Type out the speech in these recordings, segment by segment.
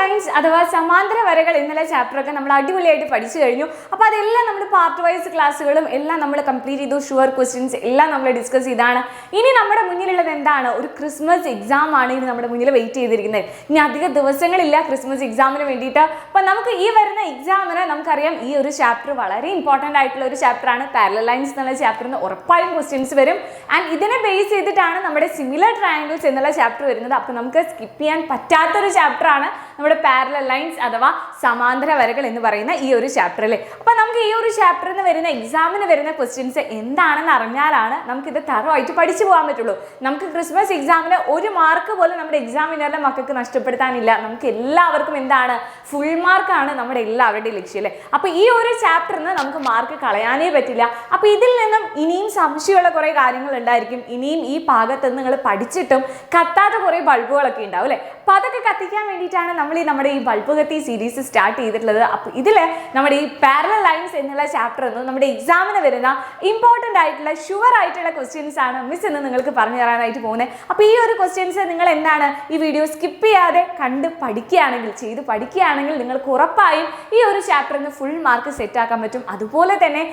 Lines അഥവാ സമാന്തര വരകൾ എന്നുള്ള ചാപ്റ്ററൊക്കെ നമ്മൾ അടിപൊളിയായിട്ട് പഠിച്ചു കഴിഞ്ഞു. അപ്പോൾ അതെല്ലാം നമ്മൾ പാർട്ട് വൈസ് ക്ലാസ്സുകളും എല്ലാം നമ്മൾ കംപ്ലീറ്റ് ചെയ്തു. ഷുവർ ക്വസ്റ്റ്യൻസ് എല്ലാം നമ്മൾ ഡിസ്കസ് ചെയ്താണ്. ഇനി നമ്മുടെ മുന്നിലുള്ളത് എന്താണ്? ഒരു ക്രിസ്മസ് എക്സാം ആണ് ഇനി നമ്മുടെ മുന്നിൽ വെയിറ്റ് ചെയ്തിരിക്കുന്നത്. ഇനി അധിക ദിവസങ്ങളില്ല ക്രിസ്മസ് എക്സാമിന് വേണ്ടിയിട്ട്. അപ്പോൾ നമുക്ക് ഈ വരുന്ന എക്സാമിന് നമുക്കറിയാം ഈ ഒരു ചാപ്റ്റർ വളരെ ഇമ്പോർട്ടൻ്റ് ആയിട്ടുള്ള ഒരു ചാപ്റ്ററാണ്. പാരലൽ ലൈൻസ് എന്നുള്ള ചാപ്റ്ററിന് ഉറപ്പായും ക്വസ്റ്റ്യൻസ് വരും. ആൻഡ് ഇതിനെ ബേസ് ചെയ്തിട്ടാണ് നമ്മുടെ സിമിലർ ട്രയാങ്കിൾസ് എന്നുള്ള ചാപ്റ്റർ വരുന്നത്. അപ്പോൾ നമുക്ക് സ്കിപ്പ് ചെയ്യാൻ പറ്റാത്തൊരു ചാപ്റ്ററാണ് നമ്മുടെ പാരലൽ ലൈൻസ് അഥവാ സമാന്തര വരകൾ എന്ന് പറയുന്ന ഈ ഒരു ചാപ്റ്ററിൽ. അപ്പോൾ നമുക്ക് ഈ ഒരു ചാപ്റ്ററിൽ നിന്ന് വരുന്ന എക്സാമിന് വരുന്ന ക്വസ്റ്റ്യൻസ് എന്താണെന്ന് അറിഞ്ഞാലാണ് നമുക്കിത് തറവായിട്ട് പഠിച്ചു പോകാൻ പറ്റുള്ളൂ. നമുക്ക് ക്രിസ്മസ് എക്സാമിന് ഒരു മാർക്ക് പോലും നമ്മുടെ എക്സാമിനറിലെ മക്കൾക്ക് നഷ്ടപ്പെടുത്താനില്ല. നമുക്ക് എല്ലാവർക്കും എന്താണ്? ഫുൾ മാർക്കാണ് നമ്മുടെ എല്ലാവരുടെയും ലക്ഷ്യം അല്ലേ. അപ്പോൾ ഈ ഒരു ചാപ്റ്ററിന് നമുക്ക് മാർക്ക് കളയാനേ പറ്റില്ല. അപ്പോൾ ഇതിൽ നിന്നും ഇനിയും സംശയമുള്ള കുറേ കാര്യങ്ങൾ ഉണ്ടായിരിക്കും. ഇനിയും ഈ ഭാഗത്ത് നിങ്ങൾ പഠിച്ചിട്ടും കത്താത്ത കുറേ ബൾബുകളൊക്കെ ഉണ്ടാവും അല്ലേ. അപ്പോൾ അതൊക്കെ കത്തിക്കാൻ വേണ്ടിയിട്ടാണ് നമ്മൾ നമ്മുടെ ഈ ബൾബ് കത്തി സീരീസ് സ്റ്റാർട്ട് ചെയ്തിട്ടുള്ളത്. അപ്പോൾ ഇതിൽ നമ്മുടെ ഈ പാരലൽ ലൈൻസ് എന്നുള്ള ചാപ്റ്റർ എന്നും നമ്മുടെ എക്സാമിന് വരുന്ന ഇമ്പോർട്ടൻ്റ് ആയിട്ടുള്ള ഷുവർ ആയിട്ടുള്ള ക്വസ്റ്റ്യൻസ് ആണ് മിസ് എന്ന് നിങ്ങൾക്ക് പറഞ്ഞു തരാനായിട്ട് പോകുന്നത്. അപ്പോൾ ഈ ഒരു ക്വസ്റ്റ്യൻസ് നിങ്ങൾ എന്താണ് ഈ വീഡിയോ സ്കിപ്പ് ചെയ്യാതെ കണ്ട് പഠിക്കുകയാണെങ്കിൽ ചെയ്ത് പഠിക്കുകയാണെങ്കിൽ നിങ്ങൾക്ക് ഉറപ്പായും ഈ ഒരു ചാപ്റ്ററിന് ഫുൾ മാർക്ക് സെറ്റ് ആക്കാൻ പറ്റും. അതുപോലെ തന്നെ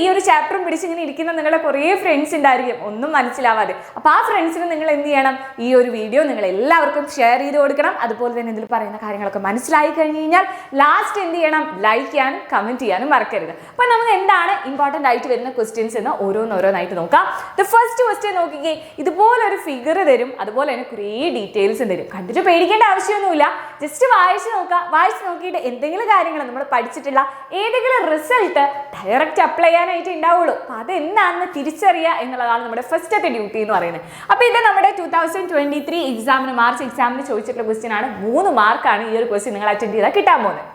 ഈ ഒരു ചാപ്റ്ററും പിടിച്ചിങ്ങനെ ഇരിക്കുന്ന നിങ്ങളുടെ കുറേ ഫ്രണ്ട്സ് ഉണ്ടായിരിക്കും ഒന്നും മനസ്സിലാവാതെ. അപ്പോൾ ആ ഫ്രണ്ട്സിന് നിങ്ങൾ എന്ത് ചെയ്യണം? ഈ ഒരു വീഡിയോ നിങ്ങൾ എല്ലാവർക്കും ഷെയർ ചെയ്ത് കൊടുക്കണം. അതുപോലെ തന്നെ ഇതിൽ പറയുന്ന കാര്യങ്ങളൊക്കെ മനസ്സിലായി കഴിഞ്ഞ് കഴിഞ്ഞാൽ ലാസ്റ്റ് എന്ത് ചെയ്യണം? ലൈക്ക് ചെയ്യാനും കമൻറ്റ് ചെയ്യാനും മറക്കരുത്. അപ്പോൾ നമുക്ക് എന്താണ് ഇമ്പോർട്ടൻ്റ് ആയിട്ട് വരുന്ന ക്വസ്റ്റ്യൻസ് എന്ന് ഓരോന്നോരോന്നായിട്ട് നോക്കാം. ദ ഫസ്റ്റ് ക്വസ്റ്റ്യൻ നോക്കിക്കേ. ഇതുപോലൊരു ഫിഗർ തരും, അതുപോലെ തന്നെ കുറേ ഡീറ്റെയിൽസും തരും. കണ്ടിട്ട് പേടിക്കേണ്ട ആവശ്യമൊന്നുമില്ല. ജസ്റ്റ് വായിച്ച് നോക്കുക. വായിച്ച് നോക്കിയിട്ട് എന്തെങ്കിലും കാര്യങ്ങൾ നമ്മൾ പഠിച്ചിട്ടുള്ള ഏതെങ്കിലും റിസൾട്ട് ഡയറക്റ്റ് അപ്ലൈ ചെയ്യാനായിട്ട് ഉണ്ടാവുള്ളൂ. അപ്പോൾ അതെന്താണെന്ന് തിരിച്ചറിയുക എന്നുള്ളതാണ് നമ്മുടെ ഫസ്റ്റത്തെ ഡ്യൂട്ടി എന്ന് പറയുന്നത്. അപ്പോൾ ഇത് നമ്മുടെ 2023 എക്സാമിന് മാർച്ച് എക്സാമിന് ചോദിച്ചിട്ടുള്ള ക്വസ്റ്റ്യൻ ആണ്. 3 മാർക്കാണ് ഈ ഒരു ക്വസ്റ്റ്യൻ നിങ്ങൾ അറ്റൻഡ് ചെയ്താൽ കിട്ടാൻ പോകുന്നത്.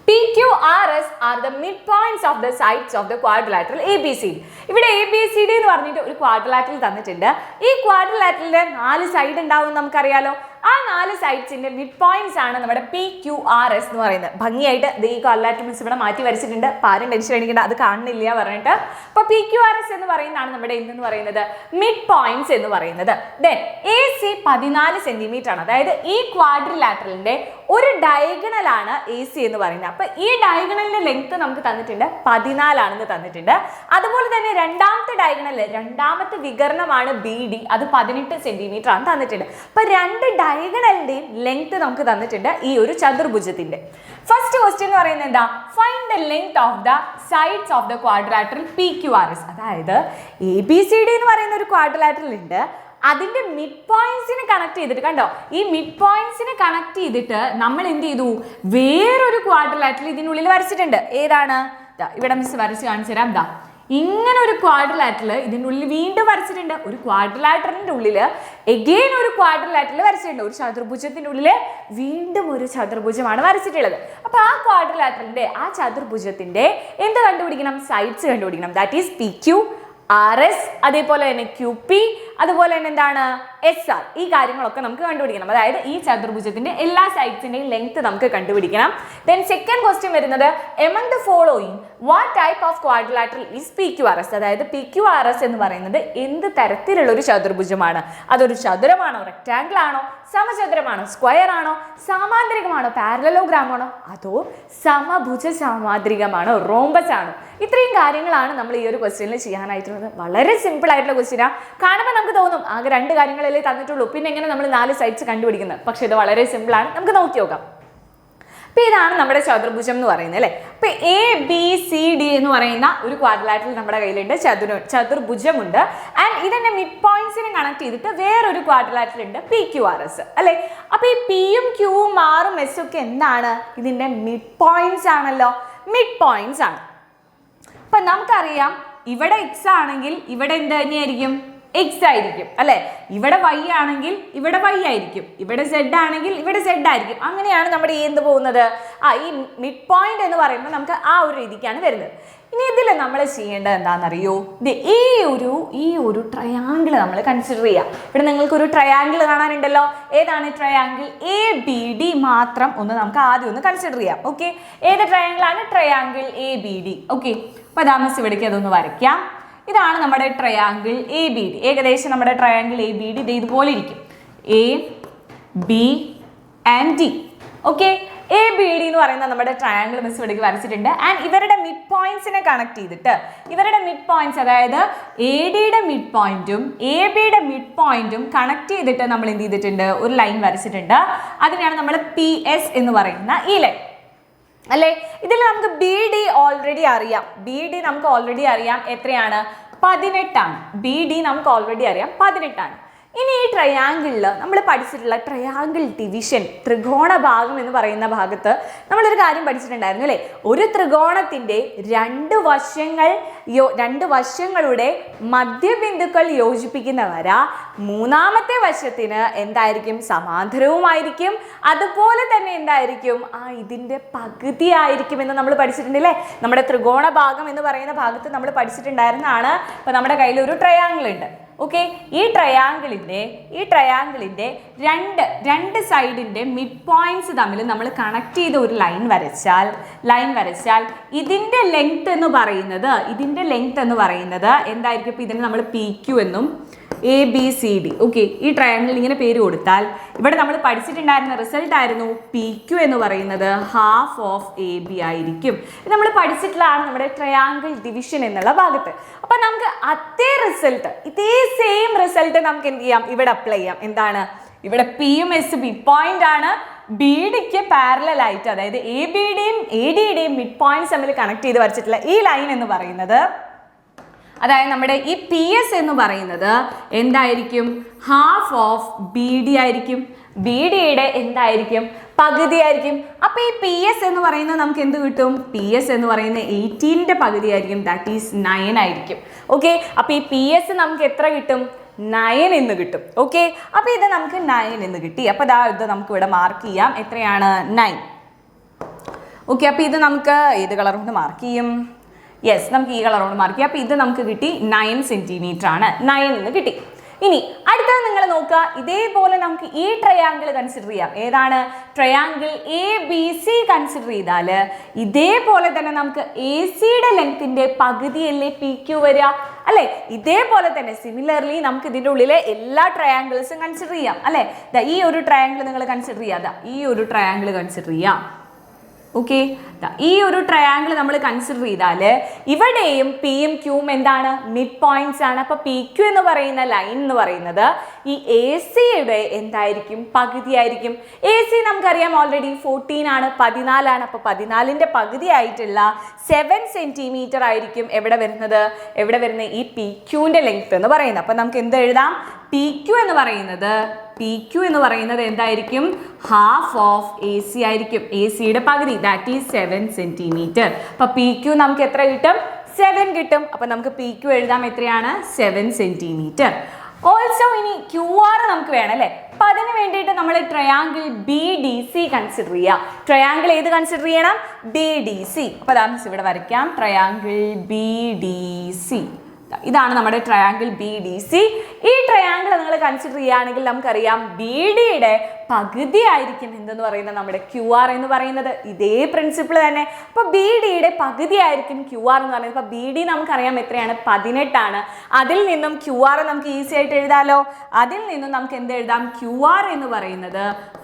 PQRS are the midpoints of the sides of the quadrilateral ABCD. ഇവിടെ ABCD എന്ന് പറഞ്ഞിട്ട് ഒരു ക്വാഡ്രിലാറ്ററൽ തന്നിട്ടുണ്ട്. ഈ ക്വാഡ്രിലാറ്ററലിന് 4 സൈഡ് ഉണ്ടാവും നമുക്കറിയാലോ. ആ 4 സൈഡ്സിന്റെ മിഡ് പോയിന്റ്സ് ആണ് നമ്മുടെ PQRS എന്ന് പറയുന്നത്. ഭംഗിയായിട്ട് ഈ ക്വാഡ്രിലാറ്ററൽ മിസ് ഇവിടെ മാറ്റി വരച്ചിട്ടുണ്ട്. ആരും ടെൻഷൻ അടിക്കേണ്ട, അത് കാണുന്നില്ല പറഞ്ഞിട്ട്. അപ്പോൾ PQRS എന്ന് പറയുന്നതാണ് നമ്മുടെ എന്തെന്ന് പറയുന്നത്? മിഡ് പോയിന്റ്സ് എന്ന് പറയുന്നത്. ദെൻ AC 14 സെന്റിമീറ്റർ ആണ്. അതായത് ഈ ക്വാഡ്രിലാറ്ററലിന്റെ ഒരു ഡയഗണൽ ആണ് AC എന്ന് പറയുന്നത്. അപ്പോൾ ഈ ഡയഗണലിന്റെ ലെങ്ത് നമുക്ക് തന്നിട്ടുണ്ട് 14 ആണെന്ന് തന്നിട്ടുണ്ട്. അതുപോലെ തന്നെ രണ്ടാമത്തെ ഡയഗണൽ, രണ്ടാമത്തെ വികരണമാണ് BD, അത് 18 സെന്റിമീറ്റർ ആണ് തന്നിട്ടുണ്ട്. അപ്പോൾ രണ്ട് ഡയഗണലിന്റെയും ലെങ്ത് നമുക്ക് തന്നിട്ടുണ്ട് ഈ ഒരു ചതുർഭുജത്തിന്റെ. ഫസ്റ്റ് ക്വസ്റ്റ്യൻ എന്ന് പറയുന്നത് എന്താ? Find the length of the sides of the quadrilateral PQRS. അതായത് ABCD എന്ന് പറയുന്ന ഒരു ക്വാഡ്രിലാറ്ററൽ ഉണ്ട്. അതിന്റെ മിഡ് പോയിന്റ്സിനെ കണക്ട് ചെയ്തിട്ട്, കണ്ടോ, ഈ മിഡ് പോയിന്റ്സിനെ കണക്ട് ചെയ്തിട്ട് നമ്മൾ എന്ത് ചെയ്തു? വേറൊരു ക്വാഡ്രിലാറ്ററൽ ഇതിനുള്ളിൽ വരച്ചിട്ടുണ്ട്. ഏതാണ്? ഇവിടെ മിസ് വരച്ച് കാണിച്ചു തരാം. ഇങ്ങനെ ഒരു ക്വാഡ്രിലാറ്ററൽ ഇതിൻ്റെ ഉള്ളിൽ വീണ്ടും വരച്ചിട്ടുണ്ട്. ഒരു ക്വാഡ്രിലാറ്ററലിൻ്റെ ഉള്ളിൽ എഗെയിൻ ഒരു ക്വാഡ്രിലാറ്ററൽ വരച്ചിട്ടുണ്ട്. ഒരു ചതുർഭുജത്തിൻ്റെ ഉള്ളിൽ വീണ്ടും ഒരു ചതുർഭുജമാണ് വരച്ചിട്ടുള്ളത്. അപ്പോൾ ആ ക്വാഡ്രിലാറ്ററലിൻ്റെ ആ ചതുർഭുജത്തിൻ്റെ എന്ത് കണ്ടുപിടിക്കണം? സൈഡ്സ് കണ്ടുപിടിക്കണം. ദാറ്റ് ഈസ് PQRS, അതേപോലെ തന്നെ QP, അതുപോലെ തന്നെ എന്താണ് SR. ഈ കാര്യങ്ങളൊക്കെ നമുക്ക് കണ്ടുപിടിക്കണം. അതായത് ഈ ചതുർഭുജത്തിന്റെ എല്ലാ സൈഡ്സിന്റെയും ലെങ്ത് നമുക്ക് കണ്ടുപിടിക്കണം. ദെൻ സെക്കൻഡ് ക്വസ്റ്റ്യൻ വരുന്നത് among the following what type of quadrilateral is PQRS. അതായത് PQRS എന്ന് പറയുന്നത് എന്ത് തരത്തിലുള്ള ഒരു ചതുർഭുജമാണ്? അതൊരു ചതുരമാണോ, റെക്ടാങ്കിൾ ആണോ, സമചതുരമാണോ, സ്ക്വയർ ആണോ, സാമാന്തരികമാണോ, പാരലലോഗ്രാം ആണോ, അതോ സമഭുജ സാമാന്ത്രികമാണോ, റോംബസ് ആണോ? ഇത്രയും കാര്യങ്ങളാണ് നമ്മൾ ഈ ഒരു ക്വസ്റ്റ്യനിൽ ചെയ്യാനായിട്ടുള്ളത്. വളരെ സിമ്പിൾ ആയിട്ടുള്ള ക്വസ്റ്റ്യനാണ്. കാണുമ്പോൾ നമുക്ക് തോന്നും ആകെ 2 കാര്യങ്ങളല്ലേ തന്നിട്ടുള്ളൂ, പിന്നെ എങ്ങനെ നമ്മൾ 4 സൈഡ്സ് കണ്ടുപിടിക്കുന്നത്? പക്ഷെ ഇത് വളരെ സിമ്പിളാണ്. നമുക്ക് നോക്കി നോക്കാം. അപ്പോൾ ഇതാണ് നമ്മുടെ ചതുർഭുജം എന്ന് പറയുന്നത് അല്ലേ. അപ്പോൾ ABCD എന്ന് പറയുന്ന ഒരു ക്വാഡ്രിലാറ്ററൽ നമ്മുടെ കയ്യിലുണ്ട്, ചതുർഭുജമുണ്ട്. ആൻഡ് ഇതിന്റെ മിഡ് പോയിന്റ്സിനെ കണക്ട് ചെയ്തിട്ട് വേറൊരു ക്വാഡ്രിലാറ്ററൽ ഉണ്ട്, PQRS അല്ലേ. അപ്പോൾ ഈ Pയും Qയും Rഉം S ഒക്കെ എന്താണ്? ഇതിന്റെ മിഡ് പോയിന്റ്സ് ആണല്ലോ, മിഡ് പോയിന്റ്സ് ആണ്. അപ്പം നമുക്കറിയാം ഇവിടെ X ആണെങ്കിൽ ഇവിടെ എന്ത് തന്നെയായിരിക്കും? X ആയിരിക്കും അല്ലെ. ഇവിടെ Y ആണെങ്കിൽ ഇവിടെ Y ആയിരിക്കും. ഇവിടെ Z ആണെങ്കിൽ ഇവിടെ Z ആയിരിക്കും. അങ്ങനെയാണ് നമ്മുടെ എന്ത് പോകുന്നത്? ഈ മിഡ് പോയിന്റ് എന്ന് പറയുമ്പോൾ നമുക്ക് ആ ഒരു രീതിക്കാണ് വരുന്നത്. ഇനി ഇതിൽ നമ്മൾ ചെയ്യേണ്ടത് എന്താണെന്നറിയോ? ഈ ഒരു ട്രയാങ്കിൾ നമ്മൾ കൺസിഡർ ചെയ്യാം. ഇവിടെ നിങ്ങൾക്കൊരു ട്രയാങ്കിൾ കാണാനുണ്ടല്ലോ. ഏതാണ് ട്രയാങ്കിൾ? ABD മാത്രം നമുക്ക് ആദ്യം ഒന്ന് കൺസിഡർ ചെയ്യാം. ഓക്കെ, ഏത് ട്രയാങ്കിളാണ്? Triangle ABD. ഓക്കെ, അപ്പോൾ അതാ മിസ് ഇവിടേക്ക് അതൊന്ന് വരയ്ക്കാം. ഇതാണ് നമ്മുടെ ട്രയാങ്കിൾ ABD. ഏകദേശം നമ്മുടെ ട്രയാങ്കിൾ ABD ഇതുപോലെ ഇരിക്കും. A, B and D. Okay, A B D എന്ന് പറയുന്ന നമ്മുടെ ട്രയാങ്കിൾ മിസ് ഇവിടേക്ക് വരച്ചിട്ടുണ്ട്. ആൻഡ് ഇവരുടെ മിഡ് പോയിന്റ്സിനെ കണക്ട് ചെയ്തിട്ട് ഇവരുടെ മിഡ് പോയിന്റ്സ്, അതായത് എ ഡിയുടെ മിഡ് പോയിന്റും എ ബിയുടെ മിഡ് പോയിന്റും കണക്ട് ചെയ്തിട്ട് നമ്മൾ എന്ത് ചെയ്തിട്ടുണ്ട്, ഒരു ലൈൻ വരച്ചിട്ടുണ്ട്. അതിനെയാണ് നമ്മൾ പി എസ് എന്ന് പറയുന്ന ഈ ലൈൻ അല്ലേ. ഇതിൽ നമുക്ക് ബി ഡി ഓൾറെഡി അറിയാം. ബി ഡി നമുക്ക് ഓൾറെഡി അറിയാം എത്രയാണ്, 18 ആണ്. ബി ഡി നമുക്ക് ഓൾറെഡി അറിയാം 18 ആണ്. ഇനി ഈ ട്രയാങ്കിളിൽ നമ്മൾ പഠിച്ചിട്ടുള്ള ട്രയാങ്കിൾ ഡിവിഷൻ, ത്രികോണ ഭാഗം എന്ന് പറയുന്ന ഭാഗത്ത് നമ്മളൊരു കാര്യം പഠിച്ചിട്ടുണ്ടായിരുന്നു അല്ലേ. ഒരു ത്രികോണത്തിൻ്റെ രണ്ട് വശങ്ങളുടെ മധ്യബിന്ദുക്കൾ യോജിപ്പിക്കുന്ന വര മൂന്നാമത്തെ വശത്തിന് എന്തായിരിക്കും, സമാന്തരവുമായിരിക്കും. അതുപോലെ തന്നെ എന്തായിരിക്കും, ഇതിൻ്റെ പകുതി ആയിരിക്കും എന്ന് നമ്മൾ പഠിച്ചിട്ടുണ്ടല്ലേ. നമ്മുടെ ത്രികോണ ഭാഗം എന്ന് പറയുന്ന ഭാഗത്ത് നമ്മൾ പഠിച്ചിട്ടുണ്ടായിരുന്നതാണ്. ഇപ്പം നമ്മുടെ കയ്യിൽ ഒരു ട്രയാങ്കിൾ ഉണ്ട്. ഓക്കെ, ഈ ട്രയാങ്കിളിൻ്റെ രണ്ട് സൈഡിൻ്റെ മിഡ് പോയിന്റ്സ് തമ്മിൽ നമ്മൾ കണക്ട് ചെയ്ത ഒരു ലൈൻ വരച്ചാൽ ഇതിൻ്റെ ലെങ്ത് എന്ന് പറയുന്നത് എന്തായിരിക്കും, ഇപ്പം ഇതിനെ നമ്മൾ പി ക്യു എന്നും A B C D. Okay, ഈ ട്രയാങ്കിൾ ഇങ്ങനെ പേര് കൊടുത്താൽ ഇവിടെ നമ്മൾ പഠിച്ചിട്ടുണ്ടായിരുന്ന റിസൾട്ട് ആയിരുന്നു പി ക്യു എന്ന് പറയുന്നത് ഹാഫ് ഓഫ് എ ബി ആയിരിക്കും. ഇത് നമ്മൾ പഠിച്ചിട്ടുള്ളതാണ് നമ്മുടെ ട്രയാങ്കിൾ ഡിവിഷൻ എന്നുള്ള ഭാഗത്ത്. അപ്പം നമുക്ക് ഇതേ സെയിം റിസൾട്ട് നമുക്ക് എന്ത് ചെയ്യാം, ഇവിടെ അപ്ലൈ ചെയ്യാം. എന്താണ്, ഇവിടെ പിയും എസ് മിഡ് പോയിന്റ് ആണ്. ബി ഡിക്ക് പാരലൽ ആയിട്ട്, അതായത് എ ബിയുടെയും എ ഡിയുടെയും മിഡ് പോയിന്റ്സ് തമ്മിൽ കണക്ട് ചെയ്ത് വരച്ചിട്ടുള്ള ഈ ലൈൻ എന്ന് പറയുന്നത്, അതായത് നമ്മുടെ ഈ പി എസ് എന്ന് പറയുന്നത് എന്തായിരിക്കും, ഹാഫ് ഓഫ് ബി ഡി ആയിരിക്കും. ബി ഡിയുടെ എന്തായിരിക്കും, പകുതി ആയിരിക്കും. അപ്പോൾ ഈ പി എസ് എന്ന് പറയുന്നത് നമുക്ക് എന്ത് കിട്ടും, പി എസ് എന്ന് പറയുന്ന 18ന്റെ പകുതി ആയിരിക്കും, ദാറ്റ് ഈസ് 9 ആയിരിക്കും. ഓക്കെ, അപ്പോൾ ഈ പി എസ് നമുക്ക് എത്ര കിട്ടും, 9 എന്ന് കിട്ടും. ഓക്കെ, അപ്പോൾ ഇത് നമുക്ക് 9 എന്ന് കിട്ടി. അപ്പോൾ ഇത് നമുക്ക് ഇവിടെ മാർക്ക് ചെയ്യാം. എത്രയാണ്, 9. ഓക്കെ, അപ്പോൾ ഇത് നമുക്ക് ഏത് കളർ കൊണ്ട് മാർക്ക് ചെയ്യും, യെസ്, നമുക്ക് ഈ കളർ കൊണ്ട് മാർക്ക് ചെയ്യാം. അപ്പോൾ ഇത് നമുക്ക് കിട്ടി 9 സെൻറ്റിമീറ്റർ ആണ്, 9 എന്ന് കിട്ടി. ഇനി അടുത്തത് നിങ്ങൾ നോക്കുക, ഇതേപോലെ നമുക്ക് ഈ ട്രയാങ്കിൾ കൺസിഡർ ചെയ്യാം. ഏതാണ്, triangle A B C consider ചെയ്താൽ ഇതേപോലെ തന്നെ നമുക്ക് എ സിയുടെ ലെങ്ത്തിന്റെ പകുതിയല്ലേ പി ക്യു വരിക അല്ലേ. ഇതേപോലെ തന്നെ സിമിലർലി നമുക്ക് ഇതിൻ്റെ ഉള്ളിലെ എല്ലാ ട്രയാങ്കിൾസും കൺസിഡർ ചെയ്യാം അല്ലേ. ഈ ഒരു ട്രയാങ്കിൾ നിങ്ങൾ കൺസിഡർ ചെയ്യാം, ഈ ഒരു ട്രയാങ്കിൾ കൺസിഡർ ചെയ്യാം. ഓക്കെ, ഈ ഒരു ട്രയാങ്കിൾ നമ്മൾ കൺസിഡർ ചെയ്താൽ ഇവിടെയും പിയും ക്യൂവും എന്താണ്, മിഡ് പോയിന്റ്സ് ആണ്. അപ്പോൾ പി ക്യു എന്ന് പറയുന്ന ലൈൻ എന്ന് പറയുന്നത് ഈ എ സിയുടെ എന്തായിരിക്കും, പകുതിയായിരിക്കും. എ സി നമുക്കറിയാം ഓൾറെഡി 14 ആണ്, 14 ആണ്. അപ്പോൾ 14ന്റെ പകുതി ആയിട്ടുള്ള 7 സെൻറ്റിമീറ്റർ ആയിരിക്കും എവിടെ വരുന്ന ഈ പി ക്യൂവിൻ്റെ ലെങ്ത് എന്ന് പറയുന്നത്. അപ്പോൾ നമുക്ക് എന്ത് എഴുതാം, പി ക്യു എന്ന് പറയുന്നത് എന്തായിരിക്കും, ഹാഫ് ഓഫ് എ സി ആയിരിക്കും. എ സിയുടെ പകുതി, ദാറ്റ് ഈസ് 7 സെൻറ്റിമീറ്റർ. അപ്പോൾ പി ക്യു നമുക്ക് എത്ര കിട്ടും, 7 കിട്ടും. അപ്പോൾ നമുക്ക് പി ക്യു എഴുതാം, എത്രയാണ്, 7 സെൻറ്റിമീറ്റർ. ഓൾസോ ഇനി ക്യു ആർ നമുക്ക് വേണം അല്ലേ. അപ്പം അതിന് വേണ്ടിയിട്ട് നമ്മൾ triangle B D C consider ചെയ്യുക. ട്രയാങ്കിൾ ഏത് കൺസിഡർ ചെയ്യണം, ബി ഡി സി. അപ്പോൾ അതാണ് ഇവിടെ വരയ്ക്കാം, ട്രയാങ്കിൾ ബി ഡി സി. ഇതാണ് നമ്മുടെ ട്രയാങ്കിൾ ബി ഡി സി. ഈ ട്രയാങ്കിൾ നിങ്ങൾ കൺസിഡർ ചെയ്യുകയാണെങ്കിൽ നമുക്കറിയാം ബി ഡിയുടെ പകുതി ആയിരിക്കും എന്തെന്ന് പറയുന്നത് നമ്മുടെ ക്യു ആർ എന്ന് പറയുന്നത്. ഇതേ പ്രിൻസിപ്പിൾ തന്നെ. അപ്പോൾ ബി ഡിയുടെ പകുതി ആയിരിക്കും ക്യു ആർ എന്ന് പറയുന്നത്. അപ്പോൾ ബി ഡി നമുക്കറിയാം എത്രയാണ്, 18 ആണ്. അതിൽ നിന്നും ക്യു ആർ നമുക്ക് ഈസി ആയിട്ട് എഴുതാമല്ലോ. അതിൽ നിന്നും നമുക്ക് എന്ത് എഴുതാം, ക്യു ആർ എന്ന് പറയുന്നത്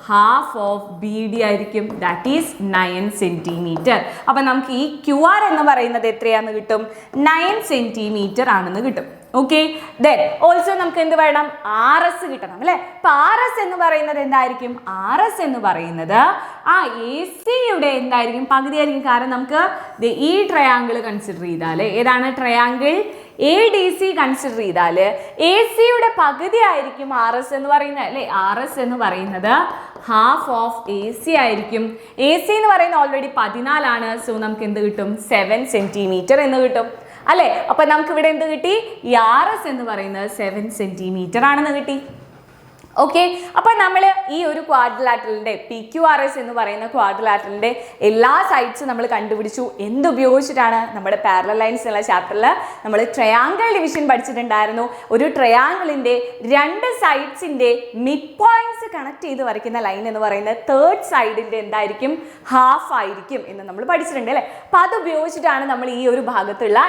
ഹാഫ് ഓഫ് ബി ഡി ആയിരിക്കും, ദാറ്റ് ഈസ് 9 സെൻറ്റിമീറ്റർ. അപ്പം നമുക്ക് ഈ ക്യു ആർ എന്ന് പറയുന്നത് എത്രയാണെന്ന് കിട്ടും, 9 സെൻറ്റിമീറ്റർ ആണെന്ന് കിട്ടും. ഓക്കെ, ദെൻ ഓൾസോ നമുക്ക് എന്ത് വേണം, ആർ എസ് കിട്ടണം അല്ലേ. അപ്പം ആർ എസ് എന്ന് പറയുന്നത് എന്തായിരിക്കും, ആർ എസ് എന്ന് പറയുന്നത് ആ എ സിയുടെ എന്തായിരിക്കും, പകുതി ആയിരിക്കും. കാരണം നമുക്ക് ഈ ട്രയാങ്കിൾ കൺസിഡർ ചെയ്താൽ, ഏതാണ് triangle A D C consider ചെയ്താൽ എ സിയുടെ പകുതി ആയിരിക്കും ആർ എസ് എന്ന് പറയുന്നത് അല്ലേ. ആർ എസ് എന്ന് പറയുന്നത് ഹാഫ് ഓഫ് എ സി ആയിരിക്കും. എ സി എന്ന് പറയുന്നത് ഓൾറെഡി 14 ആണ്. സോ നമുക്ക് എന്ത് കിട്ടും, 7 സെൻറ്റിമീറ്റർ എന്ന് കിട്ടും അല്ലേ. അപ്പം നമുക്ക് ഇവിടെ എന്ത് കിട്ടി, ഈ ആർ എസ് എന്ന് പറയുന്നത് 7 സെൻറ്റിമീറ്റർ ആണെന്ന് കിട്ടി. ഓക്കെ, അപ്പോൾ നമ്മൾ ഈ ഒരു ക്വാഡ്രിലാറ്ററലിൻ്റെ പി ക്യു ആർ എസ് എന്ന് പറയുന്ന ക്വാഡ്രിലാറ്ററലിൻ്റെ എല്ലാ സൈഡ്സും നമ്മൾ കണ്ടുപിടിച്ചു. എന്തുപയോഗിച്ചിട്ടാണ്, നമ്മുടെ പാരലൽ ലൈൻസ് എന്നുള്ള ചാപ്റ്ററിൽ നമ്മൾ ട്രയാങ്കിൾ ഡിവിഷൻ പഠിച്ചിട്ടുണ്ടായിരുന്നു. ഒരു ട്രയാങ്കിളിൻ്റെ രണ്ട് സൈഡ്സിൻ്റെ മിഡ് പോയിന്റ്സ് കണക്ട് ചെയ്ത് വരയ്ക്കുന്ന ലൈൻ എന്ന് പറയുന്നത് തേർഡ് സൈഡിൻ്റെ എന്തായിരിക്കും, ഹാഫ് ആയിരിക്കും എന്ന് നമ്മൾ പഠിച്ചിട്ടുണ്ട് അല്ലേ. അപ്പോൾ അത് ഉപയോഗിച്ചിട്ടാണ് നമ്മൾ ഈ ഒരു ഭാഗത്തുള്ള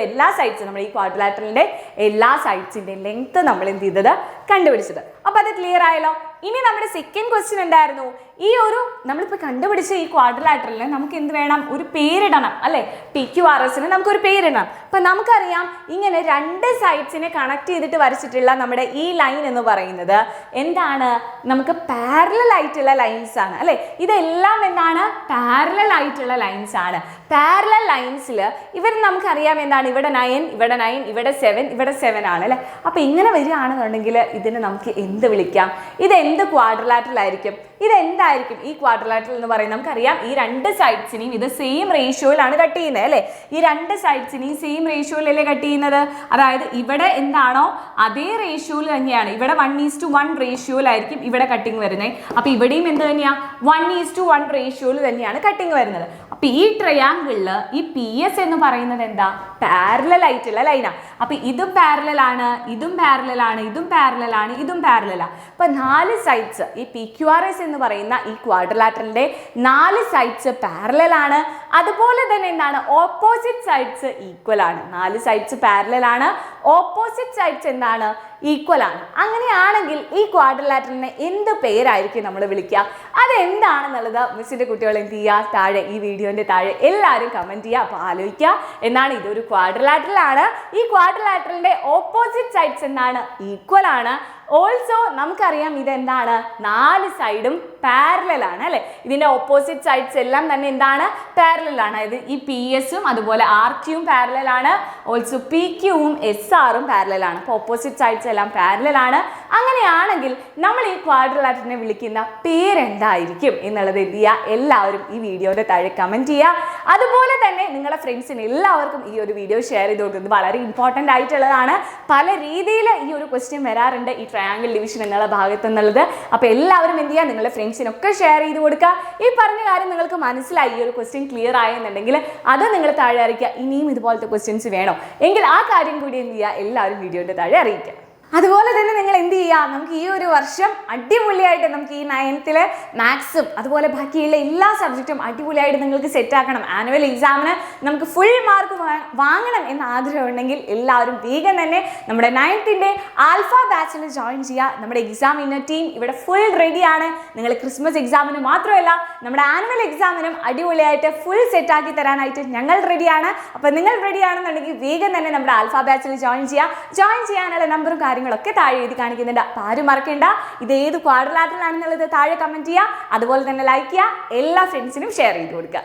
എല്ലാ സൈഡ്സും, നമ്മൾ ഈ ക്വാഡ്രിലാറ്ററലിൻ്റെ എല്ലാ സൈഡ്സിൻ്റെ ലെങ്ത് നമ്മൾ എന്ത് ചെയ്തത്, കണ്ടുപിടിച്ചത്. അപ്പോൾ അത് ക്ലിയർ ആയല്ലോ. ഇനി നമ്മുടെ സെക്കൻഡ് ക്വസ്റ്റ്യൻ എന്തായിരുന്നു? ഈ ഒരു നമ്മളിപ്പോൾ കണ്ടുപിടിച്ച ഈ ക്വാഡ്രിലാറ്ററലിന് നമുക്ക് എന്ത് വേണം? ഒരു പേരിടണം അല്ലേ? PQRSന് നമുക്കൊരു പേരിടണം. അപ്പം നമുക്കറിയാം ഇങ്ങനെ രണ്ട് സൈഡ്സിനെ കണക്ട് ചെയ്തിട്ട് വരച്ചിട്ടുള്ള നമ്മുടെ ഈ ലൈൻ എന്ന് പറയുന്നത് എന്താണ്? നമുക്ക് പാരലൽ ആയിട്ടുള്ള ലൈൻസ് ആണ് അല്ലേ? ഇതെല്ലാം എന്താണ്? പാരലൽ ആയിട്ടുള്ള ലൈൻസ് ആണ്. പാരലൽ ലൈൻസിൽ ഇവർ നമുക്കറിയാം എന്താണ്? ഇവിടെ 9, ഇവിടെ 9, ഇവിടെ 7, ഇവിടെ 7 ആണ് അല്ലേ? അപ്പോൾ ഇങ്ങനെ വരികയാണെന്നുണ്ടെങ്കിൽ ഇതിന് നമുക്ക് എന്ത് വിളിക്കാം? ഇത് എന്ത് ക്വാഡ്രിലാറ്ററൽ ആയിരിക്കും? ഇതെന്തായിരിക്കും ഈ ക്വാഡ്രിലാറ്ററൽ എന്ന് പറയുന്നത്? നമുക്കറിയാം ഈ രണ്ട് സൈഡ്സിനെയും ഇത് സെയിം റേഷ്യോയിലാണ് കട്ട് ചെയ്യുന്നത് അല്ലേ? ഈ രണ്ട് സൈഡ്സിനെയും സെയിം റേഷ്യോയിലല്ലേ കട്ട് ചെയ്യുന്നത്? അതായത് ഇവിടെ എന്താണോ അതേ റേഷ്യോയിൽ തന്നെയാണ്. ഇവിടെ 1:1 റേഷ്യോയിലായിരിക്കും ഇവിടെ കട്ടിങ് വരുന്നത്. അപ്പോൾ ഇവിടെയും എന്ത് തന്നെയാണ്? 1:1 റേഷ്യോയിൽ തന്നെയാണ് കട്ടിങ് വരുന്നത്. അപ്പോൾ ഈ ട്രയാങ്കിളിൽ ഈ PS എന്ന് പറയുന്നത് എന്താ? പാരലൽ ആയിട്ടുള്ള ലൈനാണ്. അപ്പോൾ ഇതും പാരലലാണ്, ഇതും പാരലലാണ്, ഇതും പാരലലാണ്, ഇതും പാരലലാണ്. അപ്പോൾ 4 സൈഡ്സ് ഈ PQRS എന്ന് പറയുന്ന ഈ ക്വാഡ്രിലാറ്ററലിന്റെ 4 സൈഡ്സ് പാരലൽ ആണ്. അതുപോലെ തന്നെ എന്താണ്? ഓപ്പോസിറ്റ് സൈഡ്സ് ഈക്വൽ ആണ്. 4 സൈഡ്സ് പാരലൽ ആണ്, ഓപ്പോസിറ്റ് സൈഡ്സ് എന്താണ്? ഈക്വൽ ആണ്. അങ്ങനെയാണെങ്കിൽ ഈ ക്വാഡ്രിലാറ്ററലിനെ എന്ത് പേരായിരിക്കും നമ്മൾ വിളിക്കുക? അതെന്താണെന്നുള്ളത് മിസ്സിന്റെ കുട്ടികൾ എന്ത് ചെയ്യുക? താഴെ ഈ വീഡിയോന്റെ താഴെ എല്ലാവരും കമന്റ് ചെയ്യുക. അപ്പോൾ ആലോചിക്കുക എന്താണ്? ഇതൊരു ക്വാഡ്രിലാറ്ററൽ ആണ്. ഈ ക്വാഡ്രിലാറ്ററലിന്റെ ഓപ്പോസിറ്റ് സൈഡ്സ് എന്താണ്? ഈക്വൽ ആണ്. ഓൾസോ നമുക്കറിയാം ഇതെന്താണ്? 4 സൈഡും പാരലൽ ആണ് അല്ലേ? ഇതിന്റെ ഓപ്പോസിറ്റ് സൈഡ്സ് എല്ലാം തന്നെ എന്താണ്? പാരലൽ ആണ്. അതായത് ഈ PS-ഉം അതുപോലെ RQയും പാരലൽ ആണ്. ഓൾസോ PQവും SRും പാരലൽ ആണ്. അപ്പോൾ ഓപ്പോസിറ്റ് സൈഡ്സ് എല്ലാം പാരലൽ ആണ്. അങ്ങനെയാണെങ്കിൽ നമ്മൾ ഈ ക്വാഡ്രിലാറ്ററലിനെ വിളിക്കുന്ന പേരെന്തായിരിക്കും എന്നുള്ളത് എന്ത് ചെയ്യുക? എല്ലാവരും ഈ വീഡിയോയുടെ താഴെ കമന്റ് ചെയ്യുക. അതുപോലെ തന്നെ നിങ്ങളുടെ ഫ്രണ്ട്സിന് എല്ലാവർക്കും ഈ ഒരു വീഡിയോ ഷെയർ ചെയ്ത് കൊടുക്കുന്നത് വളരെ ഇമ്പോർട്ടൻ്റ് ആയിട്ടുള്ളതാണ്. പല രീതിയിൽ ഈ ഒരു ക്വസ്റ്റ്യൻ വരാറുണ്ട് ഈ ട്രയാങ്കിൾ ഡിവിഷൻ എന്നുള്ള ഭാഗത്ത് എന്നുള്ളത്. അപ്പോൾ എല്ലാവരും എന്ത് ചെയ്യുക? നിങ്ങളുടെ ഫ്രണ്ട്സിനൊക്കെ ഷെയർ ചെയ്ത് കൊടുക്കുക. ഈ പറഞ്ഞ കാര്യം നിങ്ങൾക്ക് മനസ്സിലായി, ഈ ഒരു ക്വസ്റ്റ്യൻ ക്ലിയർ ആയെന്നുണ്ടെങ്കിൽ അത് നിങ്ങൾ താഴെ അറിയിക്കുക. ഇനിയും ഇതുപോലത്തെ ക്വസ്റ്റ്യൻസ് വേണോ എങ്കിൽ ആ കാര്യം കൂടി എന്ത് ചെയ്യുക? എല്ലാവരും വീഡിയോയുടെ താഴെ അറിയിക്കുക. അതുപോലെ തന്നെ നിങ്ങൾ എന്ത് ചെയ്യുക? നമുക്ക് ഈ ഒരു വർഷം അടിപൊളിയായിട്ട് നമുക്ക് ഈ 9th മാത്സും അതുപോലെ ബാക്കിയുള്ള എല്ലാ സബ്ജക്റ്റും അടിപൊളിയായിട്ട് നിങ്ങൾക്ക് സെറ്റ് ആക്കണം. ആനുവൽ എക്സാമിന് നമുക്ക് ഫുൾ മാർക്ക് വാങ്ങണം എന്ന ആഗ്രഹം ഉണ്ടെങ്കിൽ എല്ലാവരും വേഗം തന്നെ നമ്മുടെ 9th ആൽഫ ബാച്ചിൽ ജോയിൻ ചെയ്യുക. നമ്മുടെ എക്സാം ഇന്നർ ടീം ഇവിടെ ഫുൾ റെഡിയാണ്. നിങ്ങൾ ക്രിസ്മസ് എക്സാമിന് മാത്രമല്ല നമ്മുടെ ആനുവൽ എക്സാമിനും അടിപൊളിയായിട്ട് ഫുൾ സെറ്റ് ആക്കി തരാനായിട്ട് ഞങ്ങൾ റെഡിയാണ്. അപ്പോൾ നിങ്ങൾ റെഡിയാണെന്നുണ്ടെങ്കിൽ വേഗം തന്നെ നമ്മുടെ ആൽഫ ബാച്ചിൽ ജോയിൻ ചെയ്യുക. ജോയിൻ ചെയ്യാനുള്ള നമ്പറും കാര്യങ്ങളൊക്കെ താഴെ എഴുതി കാണിക്കുന്നുണ്ട്. അപ്പോൾ ആരും മറക്കണ്ട, ഇത് ഏത് ക്വാഡ്രിലാറ്ററൽ ആണെന്നുള്ളത് താഴെ കമന്റ് ചെയ്യുക. അതുപോലെ തന്നെ ലൈക്ക് ചെയ്യുക, എല്ലാ ഫ്രണ്ട്സിനും ഷെയർ ചെയ്ത് കൊടുക്കുക.